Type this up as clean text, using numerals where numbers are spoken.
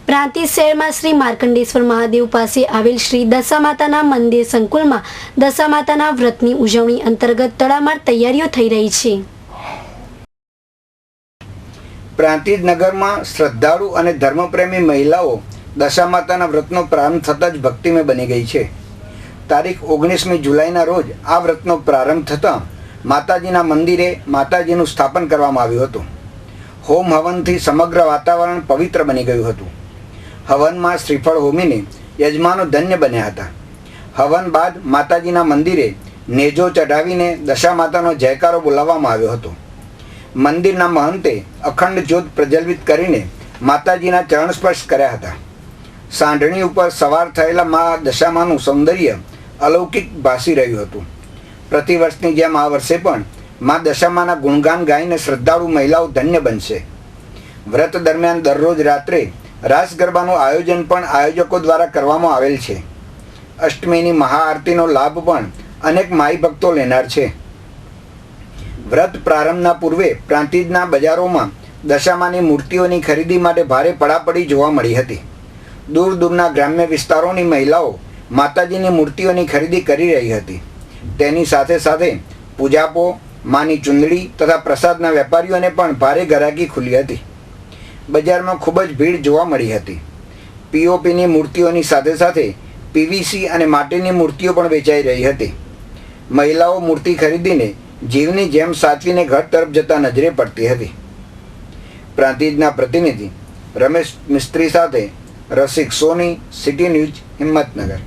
પ્રાંતિજ શહેરમાં શ્રી માર્કંડેશ્વર મહાદેવ પાસે આવેલ શ્રી દશામાતાના મંદિર સંકુલમાં દશામાતાના વ્રતની ઉજવણી અંતર્ગત તડામાર તૈયારીઓ થઈ રહી છે. પ્રાંતિજ નગરમાં શ્રદ્ધાળુ અને ધર્મપ્રેમી મહિલાઓ દશામાતાના વ્રતનો પ્રારંભ થતાં જ ભક્તિમય બની ગઈ છે. તારીખ 19મી જુલાઈના રોજ આ વ્રતનો પ્રારંભ થતાં માતાજીના મંદિરે માતાજીનું સ્થાપન કરવામાં આવ્યું હતું. હોમ હવનથી સમગ્ર વાતાવરણ પવિત્ર બની ગયું હતું. હવનમાં શ્રીફળ હોમીને યજમાનો ધન્ય બન્યા હતા. હવન બાદ માતાજીના મંદિરે નેજો ચઢાવીને દશામાતાનો જયકારો બોલાવવામાં આવ્યો હતો. મંદિરના મહંતે અખંડ જ્યોત પ્રજ્વલિત કરીને માતાજીના ચરણ સ્પર્શ કર્યા હતા. સાંઢણી ઉપર સવાર થયેલા મા દશામાનું સૌંદર્ય અલૌકિક ભાસી રહ્યું હતું. પ્રતિવર્ષની જેમ આ વર્ષે પણ મા દશામાના ગુણગાન ગાઈને શ્રદ્ધાળુ મહિલાઓ ધન્ય બનશે. વ્રત દરમિયાન દરરોજ રાત્રે રાસ ગરબાનું આયોજન પણ આયોજકો દ્વારા કરવામાં આવેલ છે. અષ્ટમીની મહાઆરતીનો લાભ પણ અનેક માઈ ભક્તો લેનાર છે. વ્રત પ્રારંભના પૂર્વે પ્રાંતિજના બજારોમાં દશામાની મૂર્તિઓની ખરીદી માટે ભારે પડાપડી જોવા મળી હતી. દૂર દૂરના ગ્રામ્ય વિસ્તારોની મહિલાઓ માતાજીની મૂર્તિઓની ખરીદી કરી રહી હતી. તેની સાથે સાથે પૂજાપો, માની ચુંદડી તથા પ્રસાદના વેપારીઓને પણ ભારે ગરાગી ખુલી હતી. બજારમાં ખૂબ જ ભીડ જોવા મળી હતી. પીઓપીની મૂર્તિઓની સાથે સાથે પીવીસી અને માટીની મૂર્તિઓ પણ વેચાઈ રહી હતી. મહિલાઓ મૂર્તિ ખરીદીને જીવની જેમ સાચવીને ઘર તરફ જતા નજરે પડતી હતી. પ્રાંતિજના પ્રતિનિધિ રમેશ મિસ્ત્રી સાથે રસિક સોની, સિટી ન્યૂઝ, હિંમતનગર.